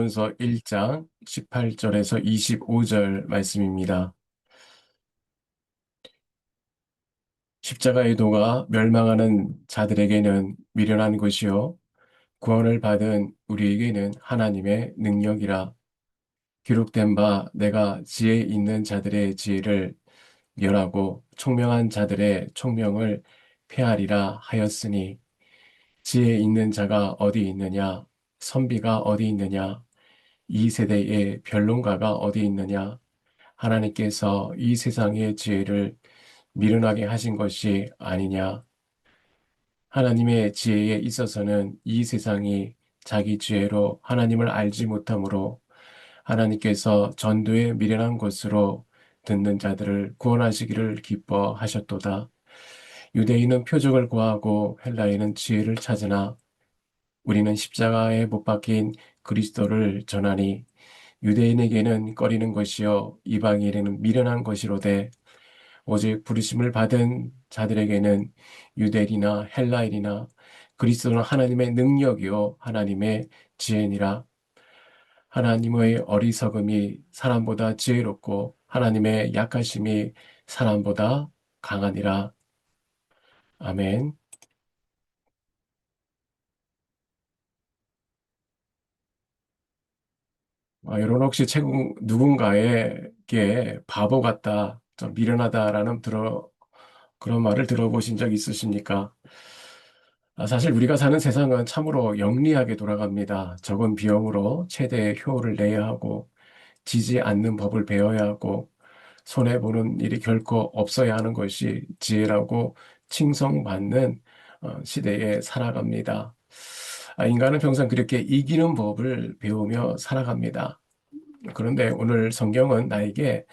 전서 1장 18절에서 25절 말씀입니다. 십자가의 도가 멸망하는 자들에게는 미련한 것이요 구원을 받은 우리에게는 하나님의 능력이라. 기록된 바 내가 지혜 있는 자들의 지혜를 멸하고 총명한 자들의 총명을 폐하리라 하였으니, 지혜 있는 자가 어디 있느냐? 선비가 어디 있느냐? 이 세대의 변론가가 어디 있느냐? 하나님께서 이 세상의 지혜를 미련하게 하신 것이 아니냐. 하나님의 지혜에 있어서는 이 세상이 자기 지혜로 하나님을 알지 못하므로 하나님께서 전도에 미련한 것으로 듣는 자들을 구원하시기를 기뻐하셨도다. 유대인은 표적을 구하고 헬라인은 지혜를 찾으나 우리는 십자가에 못 박힌 그리스도를 전하니, 유대인에게는 꺼리는 것이요 이방인에게는 미련한 것이로되 오직 부르심을 받은 자들에게는 유대인이나 헬라인이나 그리스도는 하나님의 능력이요 하나님의 지혜니라. 하나님의 어리석음이 사람보다 지혜롭고 하나님의 약하심이 사람보다 강하니라. 아멘. 여러분, 혹시 최근 누군가에게 바보 같다, 좀 미련하다라는 그런 말을 들어보신 적 있으십니까? 사실 우리가 사는 세상은 참으로 영리하게 돌아갑니다. 적은 비용으로 최대의 효율을 내야 하고, 지지 않는 법을 배워야 하고, 손해보는 일이 결코 없어야 하는 것이 지혜라고 칭송받는 시대에 살아갑니다. 인간은 평생 그렇게 이기는 법을 배우며 살아갑니다. 그런데 오늘 성경은 나에게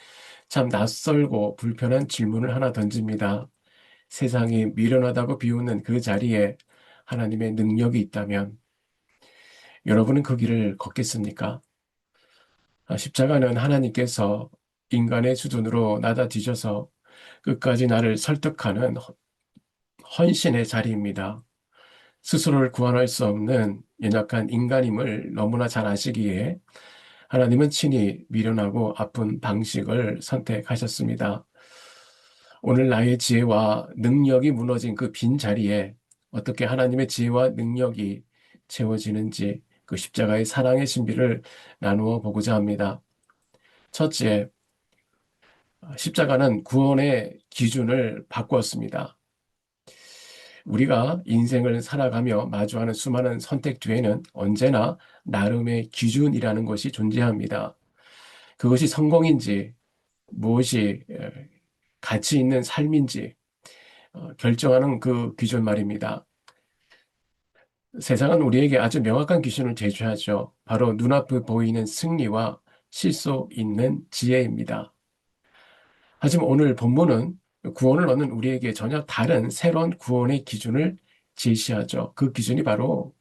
참 낯설고 불편한 질문을 하나 던집니다. 세상이 미련하다고 비웃는 그 자리에 하나님의 능력이 있다면 여러분은 그 길을 걷겠습니까? 십자가는 하나님께서 인간의 수준으로 낮아지셔서 끝까지 나를 설득하는 헌신의 자리입니다. 스스로를 구원할 수 없는 연약한 인간임을 너무나 잘 아시기에 하나님은 친히 미련하고 아픈 방식을 선택하셨습니다. 오늘 나의 지혜와 능력이 무너진 그 빈 자리에 어떻게 하나님의 지혜와 능력이 채워지는지, 그 십자가의 사랑의 신비를 나누어 보고자 합니다. 첫째, 십자가는 구원의 기준을 바꾸었습니다. 우리가 인생을 살아가며 마주하는 수많은 선택 뒤에는 언제나 나름의 기준이라는 것이 존재합니다. 그것이 성공인지 무엇이 가치 있는 삶인지 결정하는 그 기준 말입니다. 세상은 우리에게 아주 명확한 기준을 제시하죠. 바로 눈앞에 보이는 승리와 실속 있는 지혜입니다. 하지만 오늘 본문은 구원을 얻는 우리에게 전혀 다른 새로운 구원의 기준을 제시하죠. 그 기준이 바로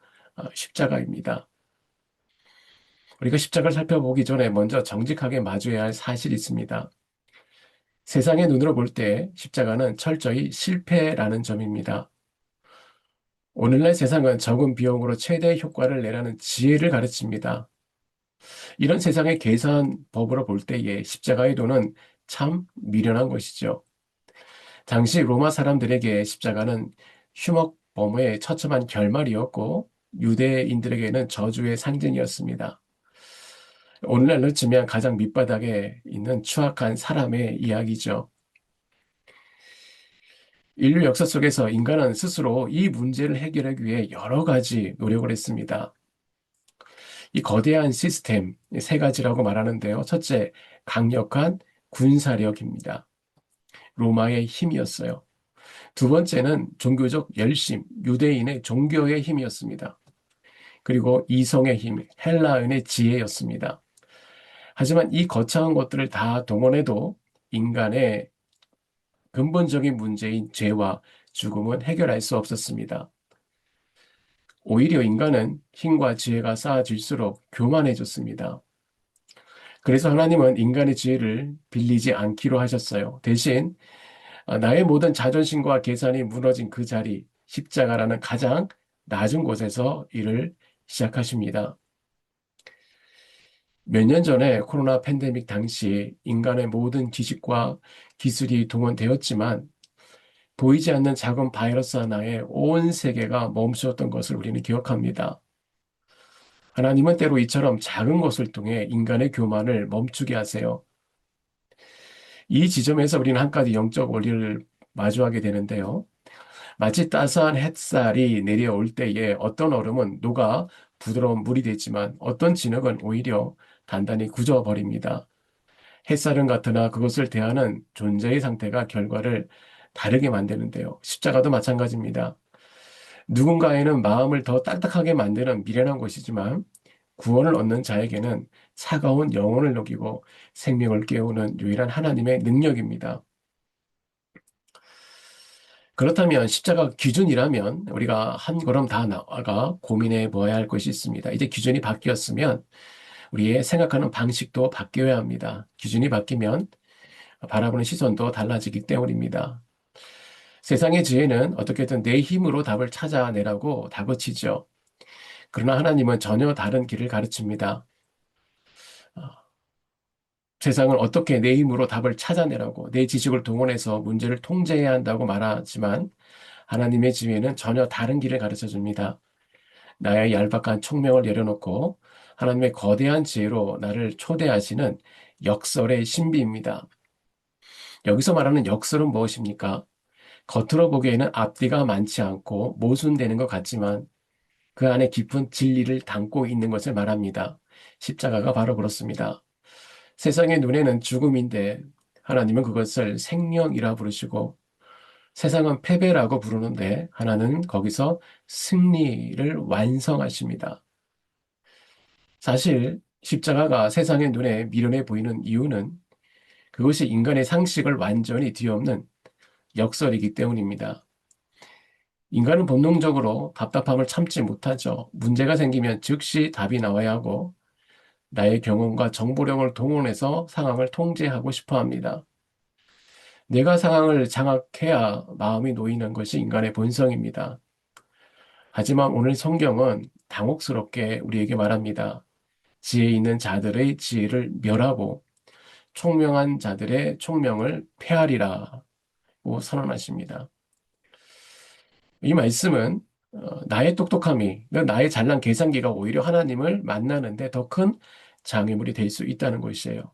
십자가입니다. 우리가 십자가를 살펴보기 전에 먼저 정직하게 마주해야 할 사실이 있습니다. 세상의 눈으로 볼 때 십자가는 철저히 실패라는 점입니다. 오늘날 세상은 적은 비용으로 최대의 효과를 내라는 지혜를 가르칩니다. 이런 세상의 계산법으로 볼 때에 십자가의 도는 참 미련한 것이죠. 당시 로마 사람들에게 십자가는 흉악범의 처참한 결말이었고, 유대인들에게는 저주의 상징이었습니다. 오늘날로 치면 가장 밑바닥에 있는 추악한 사람의 이야기죠. 인류 역사 속에서 인간은 스스로 이 문제를 해결하기 위해 여러 가지 노력을 했습니다. 이 거대한 시스템 세 가지라고 말하는데요. 첫째, 강력한 군사력입니다. 로마의 힘이었어요. 두 번째는 종교적 열심, 유대인의 종교의 힘이었습니다. 그리고 이성의 힘, 헬라인의 지혜였습니다. 하지만 이 거창한 것들을 다 동원해도 인간의 근본적인 문제인 죄와 죽음은 해결할 수 없었습니다. 오히려 인간은 힘과 지혜가 쌓아질수록 교만해졌습니다. 그래서 하나님은 인간의 지혜를 빌리지 않기로 하셨어요. 대신 나의 모든 자존심과 계산이 무너진 그 자리, 십자가라는 가장 낮은 곳에서 일을 시작하십니다. 몇 년 전에 코로나 팬데믹 당시 인간의 모든 지식과 기술이 동원되었지만 보이지 않는 작은 바이러스 하나에 온 세계가 멈추었던 것을 우리는 기억합니다. 하나님은 때로 이처럼 작은 것을 통해 인간의 교만을 멈추게 하세요. 이 지점에서 우리는 한 가지 영적 원리를 마주하게 되는데요. 마치 따스한 햇살이 내려올 때에 어떤 얼음은 녹아 부드러운 물이 되지만 어떤 진흙은 오히려 단단히 굳어버립니다. 햇살은 같으나 그것을 대하는 존재의 상태가 결과를 다르게 만드는데요. 십자가도 마찬가지입니다. 누군가에는 마음을 더 딱딱하게 만드는 미련한 것이지만 구원을 얻는 자에게는 차가운 영혼을 녹이고 생명을 깨우는 유일한 하나님의 능력입니다. 그렇다면 십자가 기준이라면 우리가 한 걸음 다 나아가 고민해 보아야 할 것이 있습니다. 이제 기준이 바뀌었으면 우리의 생각하는 방식도 바뀌어야 합니다. 기준이 바뀌면 바라보는 시선도 달라지기 때문입니다. 세상의 지혜는 어떻게든 내 힘으로 답을 찾아내라고 다그치죠. 그러나 하나님은 전혀 다른 길을 가르칩니다. 어, 세상을 어떻게 내 힘으로 답을 찾아내라고 내 지식을 동원해서 문제를 통제해야 한다고 말하지만 하나님의 지혜는 전혀 다른 길을 가르쳐 줍니다. 나의 얄팍한 총명을 내려놓고 하나님의 거대한 지혜로 나를 초대하시는 역설의 신비입니다. 여기서 말하는 역설은 무엇입니까? 겉으로 보기에는 앞뒤가 많지 않고 모순되는 것 같지만 그 안에 깊은 진리를 담고 있는 것을 말합니다. 십자가가 바로 그렇습니다. 세상의 눈에는 죽음인데 하나님은 그것을 생명이라 부르시고 세상은 패배라고 부르는데 하나는 거기서 승리를 완성하십니다. 사실 십자가가 세상의 눈에 미련해 보이는 이유는 그것이 인간의 상식을 완전히 뒤엎는 역설이기 때문입니다. 인간은 본능적으로 답답함을 참지 못하죠. 문제가 생기면 즉시 답이 나와야 하고 나의 경험과 정보력을 동원해서 상황을 통제하고 싶어 합니다. 내가 상황을 장악해야 마음이 놓이는 것이 인간의 본성입니다. 하지만 오늘 성경은 당혹스럽게 우리에게 말합니다. 지혜 있는 자들의 지혜를 멸하고 총명한 자들의 총명을 폐하리라고 선언하십니다. 이 말씀은 나의 똑똑함이, 나의 잘난 계산기가 오히려 하나님을 만나는데 더 큰 장애물이 될 수 있다는 것이에요.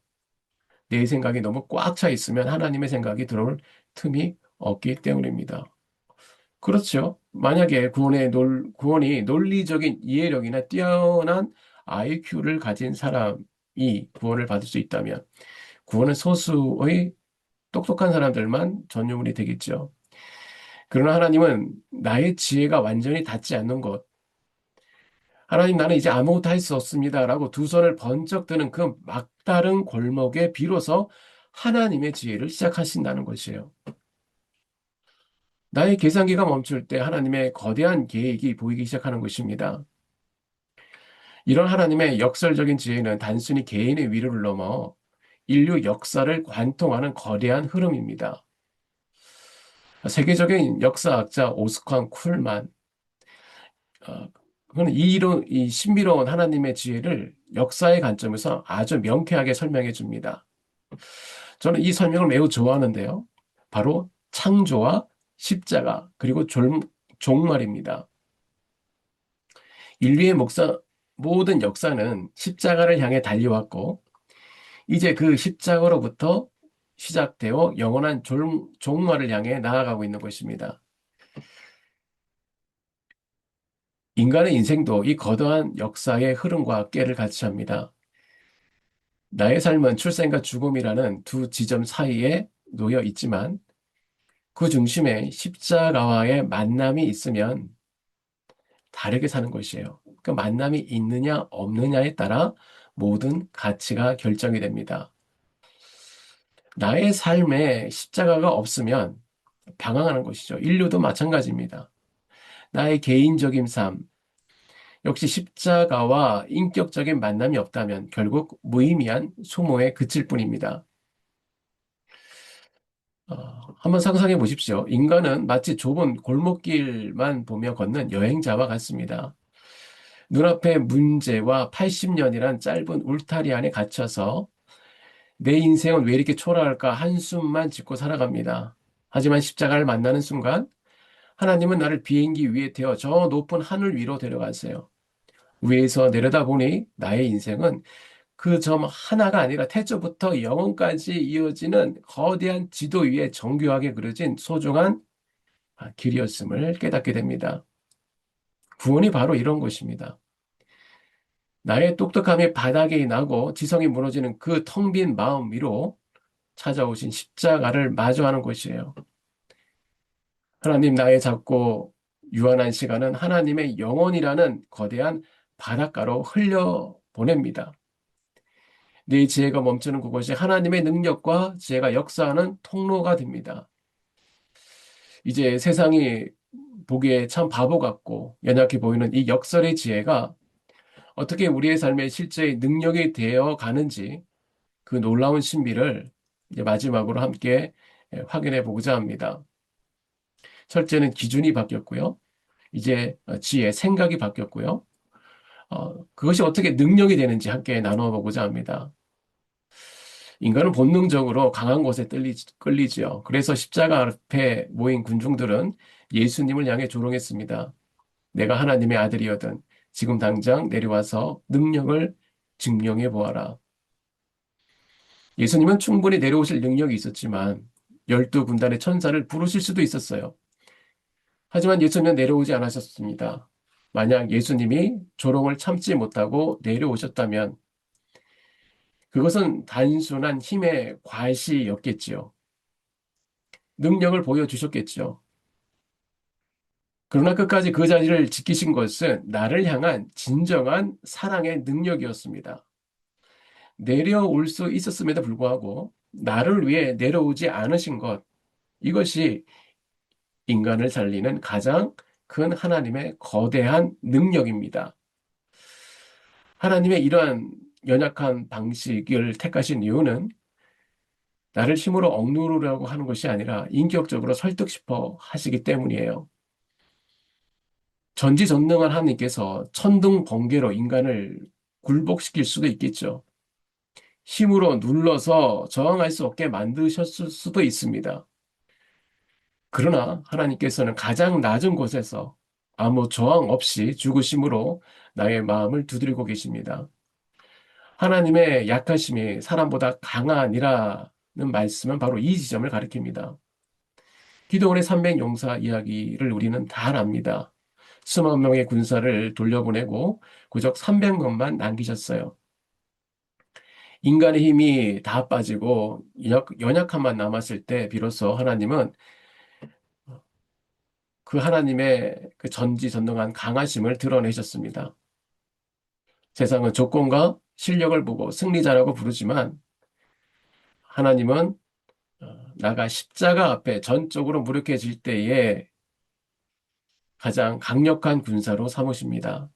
내 생각이 너무 꽉 차 있으면 하나님의 생각이 들어올 틈이 없기 때문입니다. 그렇죠. 만약에 구원이 논리적인 이해력이나 뛰어난 IQ를 가진 사람이 구원을 받을 수 있다면 구원은 소수의 똑똑한 사람들만 전유물이 되겠죠. 그러나 하나님은 나의 지혜가 완전히 닿지 않는 것, 하나님 나는 이제 아무것도 할 수 없습니다라고 두 손을 번쩍 드는 그 막다른 골목에 비로소 하나님의 지혜를 시작하신다는 것이에요. 나의 계산기가 멈출 때 하나님의 거대한 계획이 보이기 시작하는 것입니다. 이런 하나님의 역설적인 지혜는 단순히 개인의 위로를 넘어 인류 역사를 관통하는 거대한 흐름입니다. 세계적인 역사학자 오스칸 쿨만, 그는 이 신비로운 하나님의 지혜를 역사의 관점에서 아주 명쾌하게 설명해 줍니다. 저는 이 설명을 매우 좋아하는데요. 바로 창조와 십자가, 그리고 종말입니다. 인류의 모든 역사는 십자가를 향해 달려왔고, 이제 그 십자가로부터 시작되어 영원한 종말을 향해 나아가고 있는 것입니다. 인간의 인생도 이 거대한 역사의 흐름과 꾀를 같이 합니다. 나의 삶은 출생과 죽음이라는 두 지점 사이에 놓여 있지만 그 중심에 십자가와의 만남이 있으면 다르게 사는 것이에요. 그 만남이 있느냐 없느냐에 따라 모든 가치가 결정이 됩니다. 나의 삶에 십자가가 없으면 방황하는 것이죠. 인류도 마찬가지입니다. 나의 개인적인 삶, 역시 십자가와 인격적인 만남이 없다면 결국 무의미한 소모에 그칠 뿐입니다. 한번 상상해 보십시오. 인간은 마치 좁은 골목길만 보며 걷는 여행자와 같습니다. 눈앞의 문제와 80년이란 짧은 울타리 안에 갇혀서 내 인생은 왜 이렇게 초라할까 한숨만 짓고 살아갑니다. 하지만 십자가를 만나는 순간 하나님은 나를 비행기 위에 태워 저 높은 하늘 위로 데려가세요. 위에서 내려다보니 나의 인생은 그 점 하나가 아니라 태초부터 영원까지 이어지는 거대한 지도 위에 정교하게 그려진 소중한 길이었음을 깨닫게 됩니다. 구원이 바로 이런 것입니다. 나의 똑똑함이 바닥이 나고 지성이 무너지는 그 텅 빈 마음 위로 찾아오신 십자가를 마주하는 것이에요. 하나님 나의 작고 유한한 시간은 하나님의 영혼이라는 거대한 바닷가로 흘려 보냅니다. 네 지혜가 멈추는 그곳이 하나님의 능력과 지혜가 역사하는 통로가 됩니다. 이제 세상이 보기에 참 바보 같고 연약해 보이는 이 역설의 지혜가 어떻게 우리의 삶에 실제 능력이 되어 가는지 그 놀라운 신비를 이제 마지막으로 함께 확인해 보고자 합니다. 첫째는 기준이 바뀌었고요. 이제 지혜, 생각이 바뀌었고요. 그것이 어떻게 능력이 되는지 함께 나누어 보고자 합니다. 인간은 본능적으로 강한 것에 끌리지요. 그래서 십자가 앞에 모인 군중들은 예수님을 향해 조롱했습니다. 내가 하나님의 아들이거든 지금 당장 내려와서 능력을 증명해 보아라. 예수님은 충분히 내려오실 능력이 있었지만 12군단의 천사를 부르실 수도 있었어요. 하지만 예수님은 내려오지 않으셨습니다. 만약 예수님이 조롱을 참지 못하고 내려오셨다면 그것은 단순한 힘의 과시였겠지요. 능력을 보여주셨겠죠. 그러나 끝까지 그 자리를 지키신 것은 나를 향한 진정한 사랑의 능력이었습니다. 내려올 수 있었음에도 불구하고 나를 위해 내려오지 않으신 것, 이것이 인간을 살리는 가장 큰 하나님의 거대한 능력입니다. 하나님의 이러한 연약한 방식을 택하신 이유는 나를 힘으로 억누르려고 하는 것이 아니라 인격적으로 설득 싶어 하시기 때문이에요. 전지전능한 하나님께서 천둥 번개로 인간을 굴복시킬 수도 있겠죠. 힘으로 눌러서 저항할 수 없게 만드셨을 수도 있습니다. 그러나 하나님께서는 가장 낮은 곳에서 아무 저항 없이 죽으심으로 나의 마음을 두드리고 계십니다. 하나님의 약하심이 사람보다 강하니라는 말씀은 바로 이 지점을 가리킵니다. 기도원의 300 용사 이야기를 우리는 다 압니다. 수만 명의 군사를 돌려보내고 부적 300명만 남기셨어요. 인간의 힘이 다 빠지고 연약함만 남았을 때 비로소 하나님은 그 하나님의 그 전지전능한 강하심을 드러내셨습니다. 세상은 조건과 실력을 보고 승리자라고 부르지만 하나님은 나가 십자가 앞에 전적으로 무력해질 때에 가장 강력한 군사로 삼으십니다.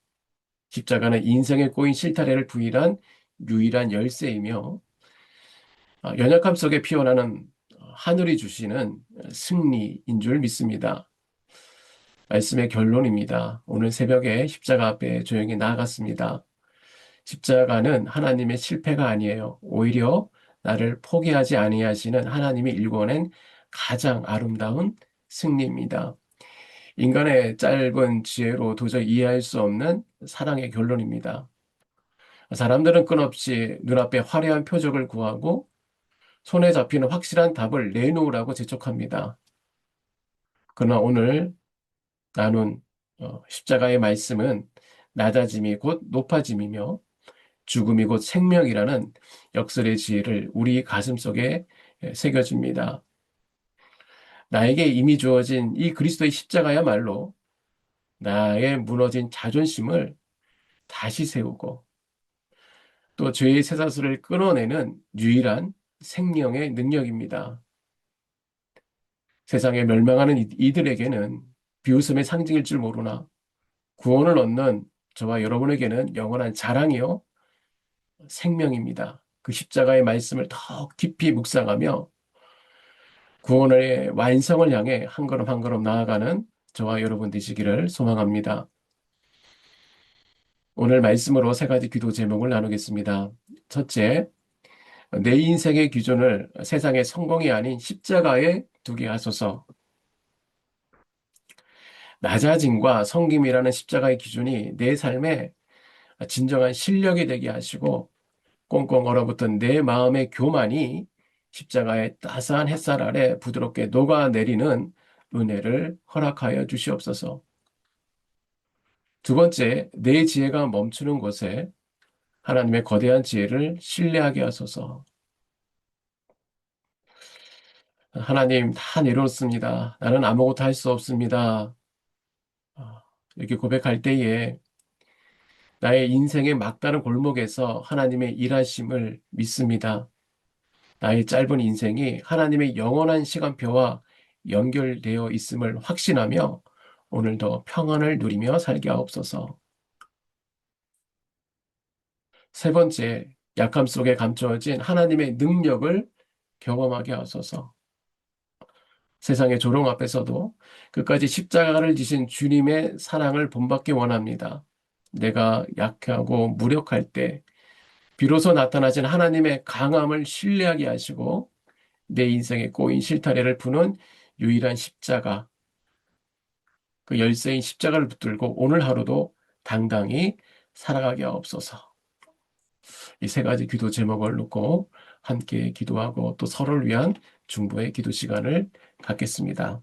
십자가는 인생에 꼬인 실타래를 부인한 유일한 열쇠이며 연약함 속에 피어나는 하늘이 주시는 승리인 줄 믿습니다. 말씀의 결론입니다. 오늘 새벽에 십자가 앞에 조용히 나아갔습니다. 십자가는 하나님의 실패가 아니에요. 오히려 나를 포기하지 아니하시는 하나님이 일궈낸 가장 아름다운 승리입니다. 인간의 짧은 지혜로 도저히 이해할 수 없는 사랑의 결론입니다. 사람들은 끝없이 눈앞에 화려한 표적을 구하고 손에 잡히는 확실한 답을 내놓으라고 재촉합니다. 그러나 오늘 나눈 십자가의 말씀은 낮아짐이 곧 높아짐이며 죽음이 곧 생명이라는 역설의 지혜를 우리 가슴 속에 새겨줍니다. 나에게 이미 주어진 이 그리스도의 십자가야말로 나의 무너진 자존심을 다시 세우고 또 죄의 쇠사슬을 끊어내는 유일한 생명의 능력입니다. 세상에 멸망하는 이들에게는 비웃음의 상징일 줄 모르나 구원을 얻는 저와 여러분에게는 영원한 자랑이요 생명입니다. 그 십자가의 말씀을 더 깊이 묵상하며 구원의 완성을 향해 한 걸음 한 걸음 나아가는 저와 여러분 되시기를 소망합니다. 오늘 말씀으로 세 가지 기도 제목을 나누겠습니다. 첫째, 내 인생의 기준을 세상의 성공이 아닌 십자가에 두게 하소서. 낮아짐과 성김이라는 십자가의 기준이 내 삶의 진정한 실력이 되게 하시고 꽁꽁 얼어붙은 내 마음의 교만이 십자가의 따스한 햇살 아래 부드럽게 녹아내리는 은혜를 허락하여 주시옵소서. 두 번째, 내 지혜가 멈추는 곳에 하나님의 거대한 지혜를 신뢰하게 하소서. 하나님, 다 내려놓습니다. 나는 아무것도 할 수 없습니다. 이렇게 고백할 때에 나의 인생의 막다른 골목에서 하나님의 일하심을 믿습니다. 나의 짧은 인생이 하나님의 영원한 시간표와 연결되어 있음을 확신하며 오늘도 평안을 누리며 살게 하옵소서. 세 번째, 약함 속에 감추어진 하나님의 능력을 경험하게 하소서. 세상의 조롱 앞에서도 끝까지 십자가를 지신 주님의 사랑을 본받기 원합니다. 내가 약하고 무력할 때 비로소 나타나신 하나님의 강함을 신뢰하게 하시고 내 인생에 꼬인 실타래를 푸는 유일한 십자가, 그 열쇠인 십자가를 붙들고 오늘 하루도 당당히 살아가게 하옵소서. 이 세 가지 기도 제목을 놓고 함께 기도하고 또 서로를 위한 중보의 기도 시간을 갖겠습니다.